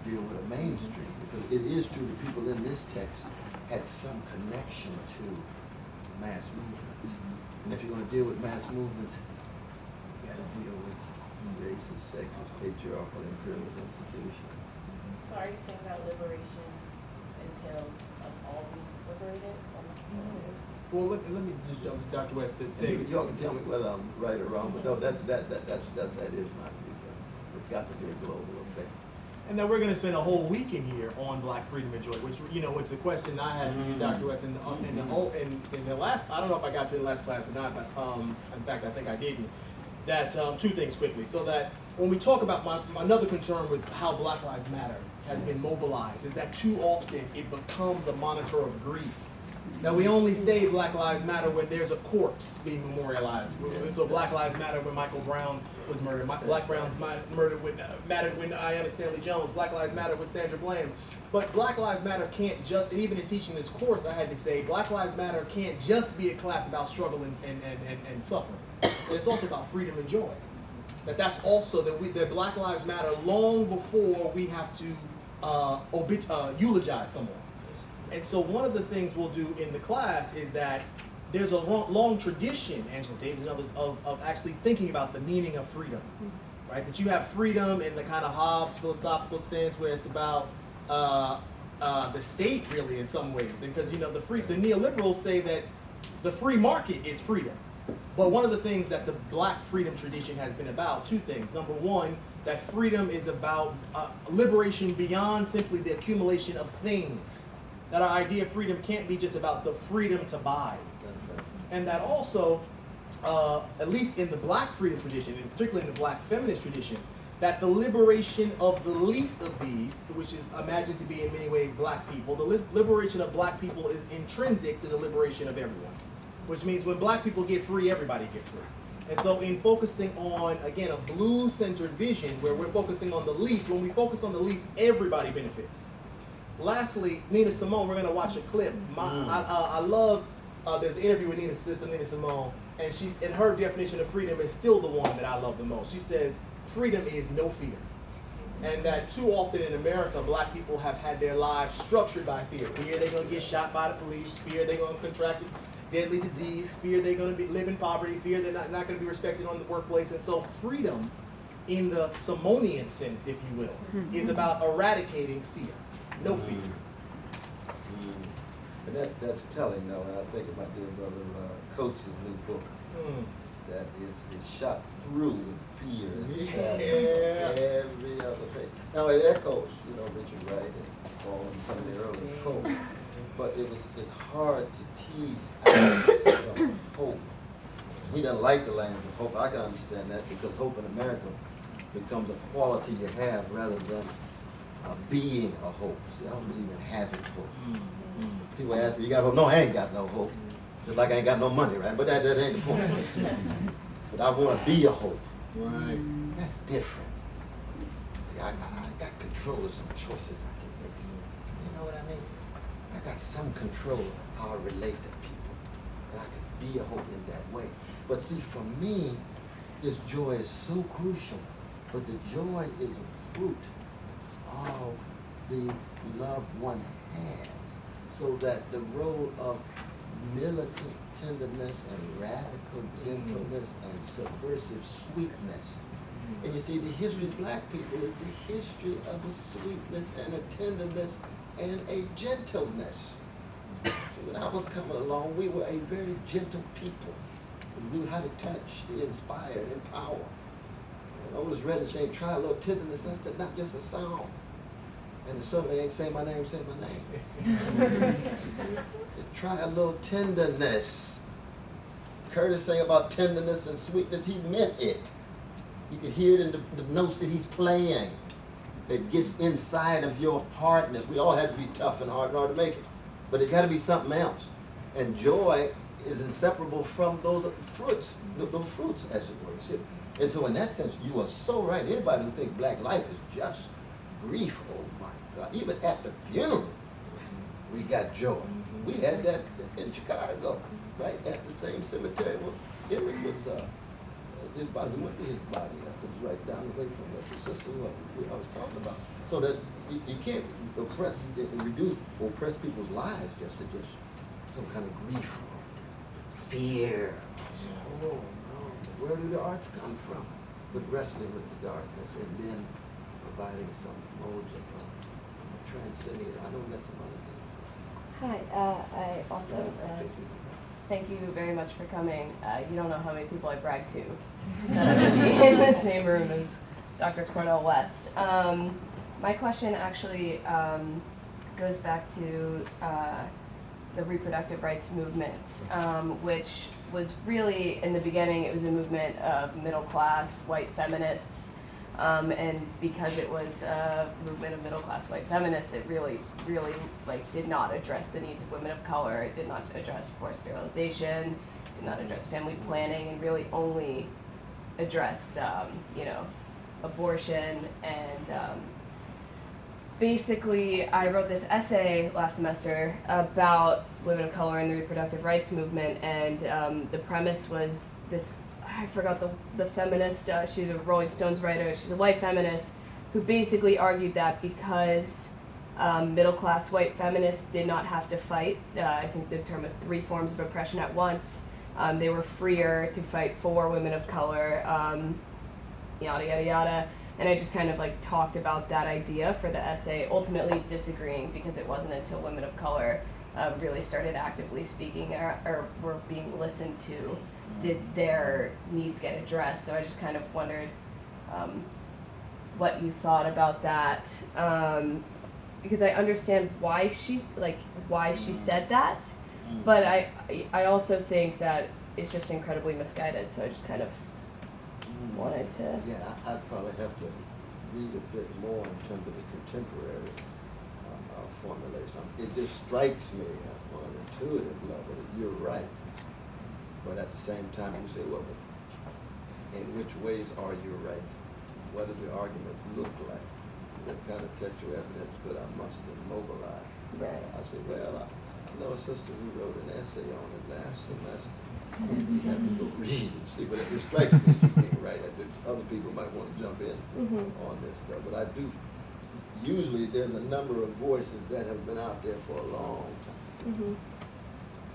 deal with a mainstream, because it is true the people in this text had some connection to mass movements. And if you're going to deal with mass movements, you got to deal with racist, sexist, patriarchal, imperialist institutions. So are you saying that liberation entails us all being liberated? Well, let me just jump to Dr. West to say. Y'all can tell me whether I'm right or wrong, but no, that is my view. It's got to be a global effect. And then we're going to spend a whole week in here on Black freedom and joy, which, you know, it's a question I had for you, Dr. West, in the last, I don't know if I got to in the last class or not, but in fact, I think I didn't. That two things quickly, so that when we talk about another concern with how Black Lives Matter has been mobilized is that too often it becomes a monitor of grief. That we only say Black Lives Matter when there's a corpse being memorialized. So Black Lives Matter when Michael Brown was murdered. Black Brown's murdered when mattered when Ayanna Stanley Jones. Black Lives Matter with Sandra Bland. But Black Lives Matter can't just, and even in teaching this course, I had to say Black Lives Matter can't just be a class about struggle and suffering. It's also about freedom and joy. That's also that Black Lives Matter long before we have to eulogize someone. And so one of the things we'll do in the class is that there's a long tradition, Angela Davis and others, of actually thinking about the meaning of freedom, right? That you have freedom in the kind of Hobbes philosophical sense where it's about the state really in some ways. Because, you know, the neoliberals say that the free market is freedom. But one of the things that the Black freedom tradition has been about, two things. Number one, that freedom is about liberation beyond simply the accumulation of things. That our idea of freedom can't be just about the freedom to buy. And that also, at least in the Black freedom tradition, and particularly in the Black feminist tradition, that the liberation of the least of these, which is imagined to be in many ways Black people, the liberation of Black people is intrinsic to the liberation of everyone. Which means when Black people get free, everybody gets free. And so in focusing on, again, a blue-centered vision where we're focusing on the least, when we focus on the least, everybody benefits. Lastly, Nina Simone, we're going to watch a clip. I love, there's an interview with Sister Nina Simone, and her definition of freedom is still the one that I love the most. She says, freedom is no fear. And that too often in America, Black people have had their lives structured by fear. Fear they're going to get shot by the police, fear they're going to contract deadly disease, fear they're going to live in poverty, fear they're not going to be respected on the workplace. And so freedom, in the Simonian sense, if you will, is about eradicating fear. No fear. And that's telling, though, and I think it might be Brother Coach's new book that is shot through with fear and every other page. Now it echoes, you know, Richard Wright and all and some of the early folks, but it's hard to tease out some hope. He doesn't like the language of hope. I can understand that because hope in America becomes a quality you have rather than being a hope. See, I don't believe in having hope. People ask me, you got hope? No, I ain't got no hope. Just like I ain't got no money, right? But that ain't the point. But I want to be a hope. Right. That's different. See, I got control of some choices I can make. You know what I mean? I got some control of how I relate to people. And I can be a hope in that way. But see, for me, this joy is so crucial. But the joy is a fruit of the love one has, so that the role of militant tenderness and radical gentleness and subversive sweetness. And you see, the history of Black people is a history of a sweetness and a tenderness and a gentleness. So when I was coming along, we were a very gentle people. We knew how to touch, to inspire, and empower. And Otis Redding saying, try a little tenderness, that's not just a sound. And the song ain't say my name, say my name. Try a little tenderness. Curtis saying about tenderness and sweetness, he meant it. You can hear it in the notes that he's playing. That gets inside of your hardness. We all have to be tough and hard in order to make it. But it got to be something else. And joy is inseparable from those fruits, as it were. And so in that sense, you are so right. Anybody who thinks Black life is just grief, oh my God. Even at the funeral, we got joy. We had that in Chicago, right at the same cemetery where Henry was, we went to his body. It was right down the way from what your sister I was talking about. So that You can't oppress, reduce, oppress people's lives just to just some kind of grief or fear. Oh no, where do the arts come from? But wrestling with the darkness and then providing some modes of transcending it. I know that's some other thing. Hi, I also thank you very much for coming. You don't know how many people I brag to that I'm going to be in the same room as Dr. Cornel West. My question actually goes back to the reproductive rights movement, which was really, in the beginning, it was a movement of middle-class white feminists. And because it was a movement of middle-class white feminists, it really did not address the needs of women of color. It did not address forced sterilization, did not address family planning, and really only addressed, abortion. And basically, I wrote this essay last semester about women of color and the reproductive rights movement, and the premise was this. I forgot the feminist, she's a Rolling Stones writer, she's a white feminist, who basically argued that because middle-class white feminists did not have to fight, I think the term was 3 forms of oppression at once, they were freer to fight for women of color, yada, yada, yada. And I just kind of talked about that idea for the essay, ultimately disagreeing because it wasn't until women of color really started actively speaking or were being listened to did their needs get addressed. So I just kind of wondered what you thought about that, because I understand why she said that, but I also think that it's just incredibly misguided. So I just kind of wanted to. Yeah, I'd probably have to read a bit more in terms of the contemporary formulation. It just strikes me on an intuitive level that you're right. But at the same time, you say, well, in which ways are you right? What does the argument look like? What kind of textual evidence could I must immobilize? Right. I say, well, I know a sister who wrote an essay on it last semester. You have to go read and see, but it strikes me as being right. Other people might want to jump in on this stuff, but I do. Usually, there's a number of voices that have been out there for a long time.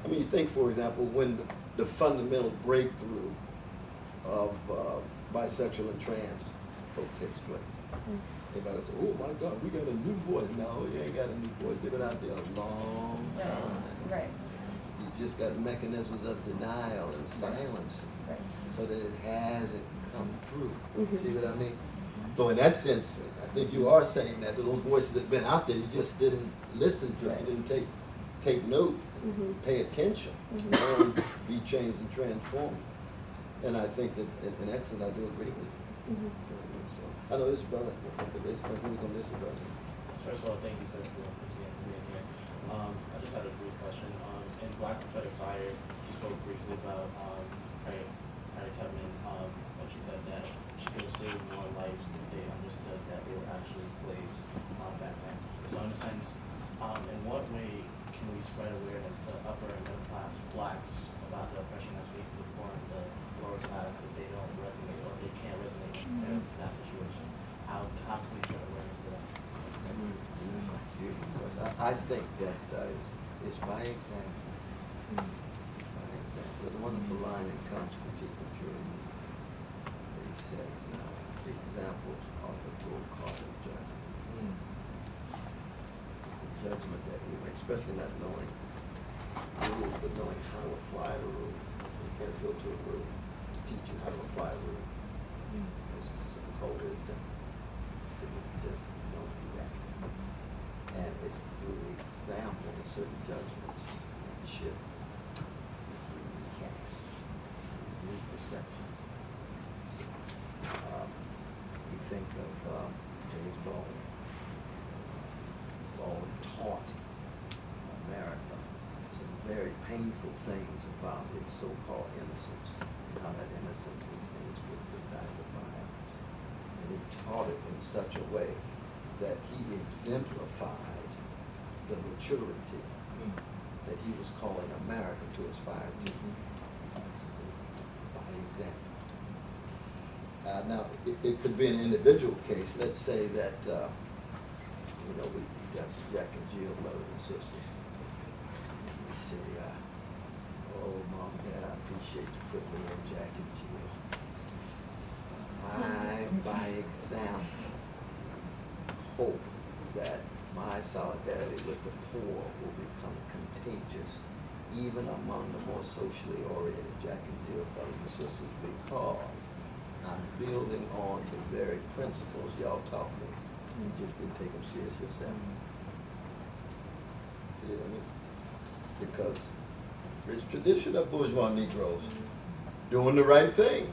I mean, you think, for example, when the fundamental breakthrough of bisexual and trans folk takes place. Everybody says, oh my God, we got a new voice. No, you ain't got a new voice. They've been out there a long time. Right. You just got mechanisms of denial and silence so that it hasn't come through. See what I mean? So in that sense, I think you are saying that those voices that have been out there, you just didn't listen to it. You didn't take note, pay attention, and be changed and transformed. And I think that in essence, I do agree with you. So, I know this brother, who's on this brother. First of all, thank you, sir, for being here. I just had a brief question. In Black Prophetic Fire, you spoke briefly about Harriet Tubman, when she said that she could have saved more lives if they understood that they were actually slaves back then. So in a sense, in what way can we spread awareness to upper and middle class blacks about the oppression that's faced the poor and the lower class if they don't resonate or they can't resonate necessarily to that situation? How can we spread awareness to that? I think that it's by example. By example. There's a wonderful line in Kant's Critique of Puritanism that he says, examples are the go-carded judgment. The judgment that we make, especially not knowing rules, but knowing how to apply the rule. You can't go to a rule to teach you how to apply a rule. This is something called wisdom. Just don't do that. And it's through the example of certain judgments shift, recast, new perceptions. We think of James Baldwin. Baldwin taught America some very painful things about its so-called innocence, and how that innocence was tinged with the type of violence. And he taught it in such a way that he exemplified the maturity that he was calling America to aspire to by example. Now, it could be an individual case. Let's say that You know, we got some Jack and Jill brothers and sisters. You say, oh, Mom, Dad, I appreciate you putting me on Jack and Jill. I, by example, hope that my solidarity with the poor will become contagious even among the more socially oriented Jack and Jill brothers and sisters, because I'm building on the very principles y'all taught me. You just didn't take them serious yourself. See what I mean? Because rich tradition of bourgeois Negroes doing the right thing.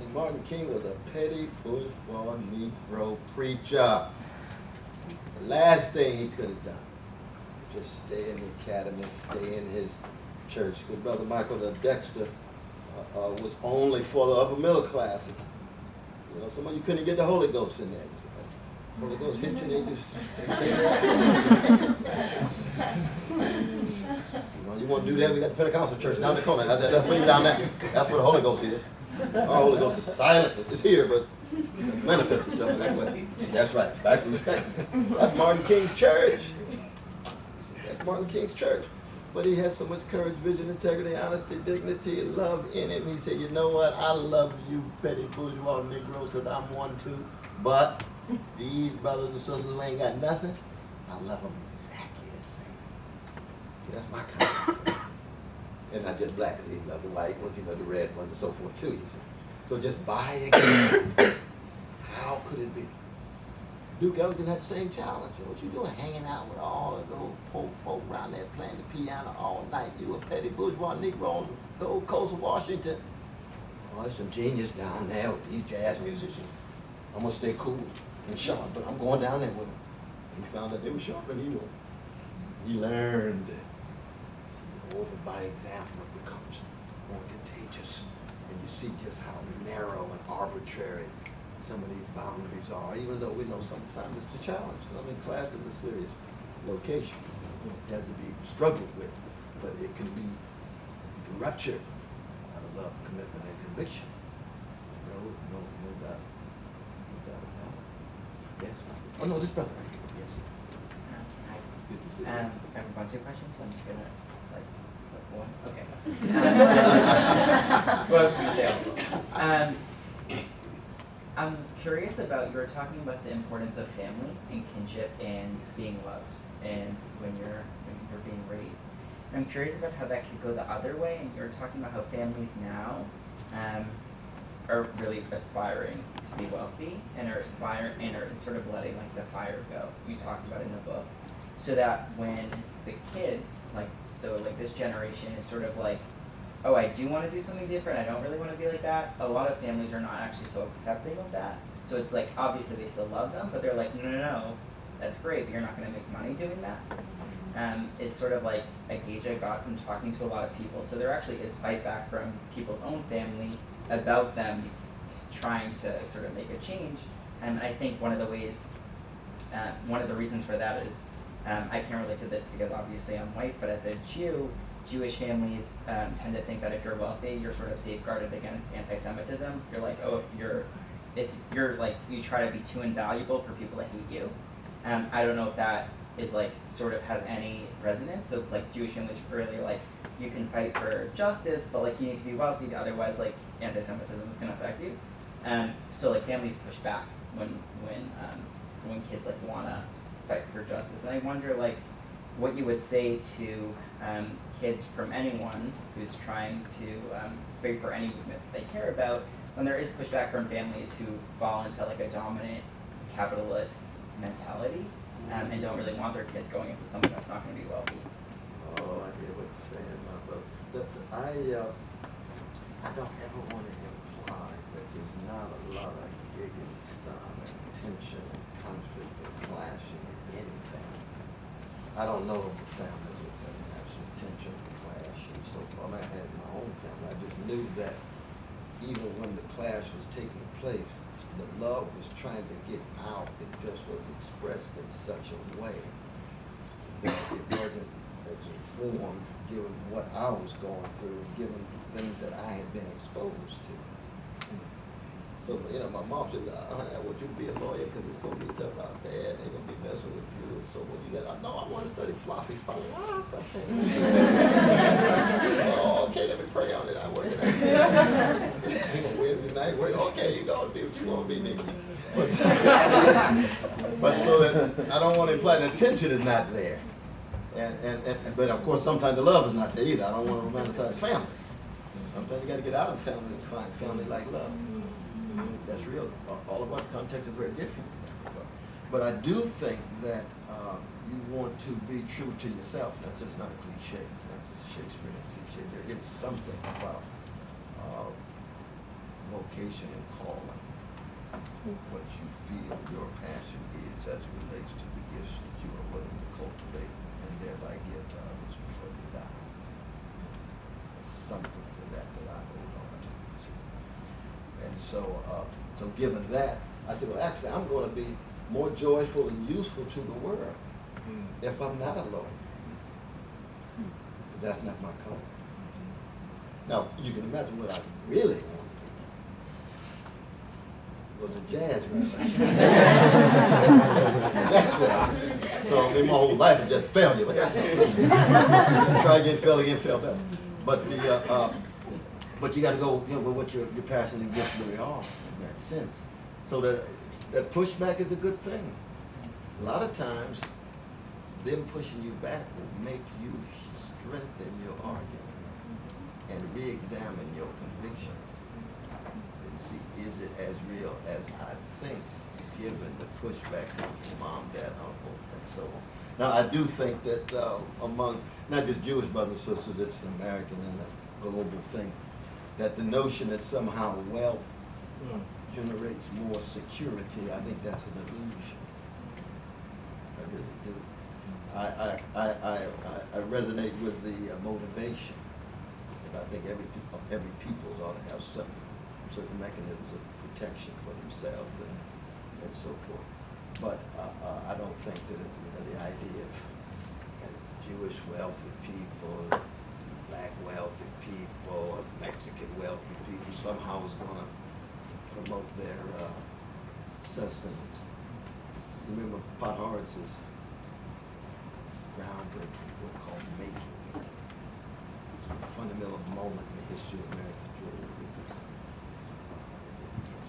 And Martin King was a petty bourgeois Negro preacher. The last thing he could have done, just stay in the academy, stay in his church. Because Brother Michael Dexter was only for the upper middle class. You know, some of you couldn't get the Holy Ghost in there. Holy Ghost hit you, they just. You want to do that? We got the Pentecostal church down the corner. That's way down there. That's where the Holy Ghost is. Our Holy Ghost is silent. It's here, but it manifests itself in that way. That's right. Back to respect. That's Martin King's church. That's Martin King's church. But he had so much courage, vision, integrity, honesty, dignity, and love in him. He said, you know what? I love you petty bourgeois Negroes because I'm one too. But these brothers and sisters who ain't got nothing, I love them exactly the same. That's my kind of and not just black, because he loved the white ones, he loved the red ones, and so forth too, you see. So just by example, how could it be? Duke Ellington had the same challenge. What you doing hanging out with all of those poor folk around there playing the piano all night? You a petty bourgeois Negro on the Gold Coast of Washington. Oh, there's some genius down there with these jazz musicians. I'm gonna stay cool and sharp, but I'm going down there with them. And he found that they were sharper than he was. He learned. See, over by example, it becomes more contagious. And you see just how narrow and arbitrary some of these boundaries are, even though we know sometimes it's a challenge. I mean, class is a serious location. It has to be struggled with, but it can be ruptured out of love, commitment, and conviction. No doubt. No doubt about it. Yes, Michael. Oh no, this brother right here. Yes. Hi. Good to see you. I have a bunch of questions. I'm just gonna put one. Okay. What else can I say? I'm curious about, you were talking about the importance of family and kinship and being loved and when you're being raised. And I'm curious about how that could go the other way, and you were talking about how families now are really aspiring to be wealthy and are sort of letting like the fire go. You talked about it in the book. So that when the kids, like this generation is sort of like, oh, I do want to do something different, I don't really want to be like that, a lot of families are not actually so accepting of that. So it's like, obviously they still love them, but they're like, no, that's great, but you're not going to make money doing that. Is sort of like a gauge I got from talking to a lot of people. So there actually is fight back from people's own family about them trying to sort of make a change. And I think one of the ways, one of the reasons for that is, I can't relate to this because obviously I'm white, but as a Jewish families tend to think that if you're wealthy, you're sort of safeguarded against anti-Semitism. You're like, oh, if you're like, you try to be too invaluable for people that hate you. I don't know if that is like, sort of has any resonance. So like Jewish families really like, you can fight for justice, but like you need to be wealthy, otherwise like anti-Semitism is gonna affect you. So like families push back when kids like wanna fight for justice. And I wonder like, what you would say to kids from anyone who's trying to fight for any movement that they care about, when there is pushback from families who fall into like a dominant capitalist mentality and don't really want their kids going into something that's not going to be wealthy. Oh, I hear what you're saying, my brother. I don't ever want to imply that there's not a lot of gigging, tension, and conflict and clashing in any family. I don't know of a family that doesn't have some tension and clash and so forth. I mean, I had it in my own family. I just knew that even when the clash was taking place, the love was trying to get out. It just was expressed in such a way that it wasn't as informed, given what I was going through and given things that I had been exposed to. So, my mom said, honey, I want you to be a lawyer because it's going to be tough out there. And they're going to study philosophy. Oh, okay, let me pray on it. I work it out. Wednesday night, work. Okay, you go do what you want to be, nigga. But so that I don't want to imply the tension is not there. But of course, sometimes the love is not there either. I don't want to romanticize family. Sometimes you got to get out of family and find family like love. That's real. All of our contexts are very different. But I do think that you want to be true to yourself. That's just not a cliche. It's not just a Shakespearean cliche. There is something about vocation and calling, what you feel your passion is as it relates to the gifts that you are willing to cultivate and thereby give to others before you die. There's something to that I hold on to. And so, so given that, I said, well, actually, I'm going to be more joyful and useful to the world if I'm not alone. Because that's not my calling. Now, you can imagine what I really want to be. Was a jazz musician. That's what I, so I mean, my whole life is just failure, but that's not try again, fail again, fail better. But you got to go, you know, with what your passion and gifts really are in that sense. So that pushback is a good thing. A lot of times, them pushing you back will make you strengthen your argument and re-examine your convictions and see, is it as real as I think, given the pushback from mom, dad, uncle, and so on. Now, I do think that among not just Jewish brothers and sisters, it's an American and a global thing, that the notion that somehow wealth generates more security, I think that's an illusion. I really do. I resonate with the motivation. And I think every people ought to have certain mechanisms of protection for themselves and so forth. But I don't think that the idea of Jewish wealthy people, black wealthy people, Mexican wealthy people somehow is going to promote their sustenance. You remember Pot Horwitz's groundbreaking book called Making It. It's a fundamental moment in the history of American Jewry because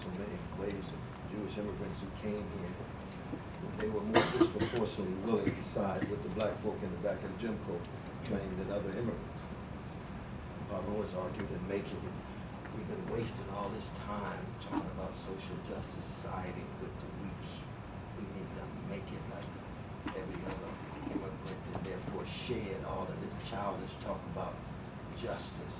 so many waves of Jewish immigrants who came here, they were more disproportionately willing to side with the black folk in the back of the Jim Crow train than other immigrants. Pot Horwitz argued in Making It, we've been wasting all this time talking about social justice, siding with the weak. We need to make it like every other immigrant and therefore shed all of this childish talk about justice,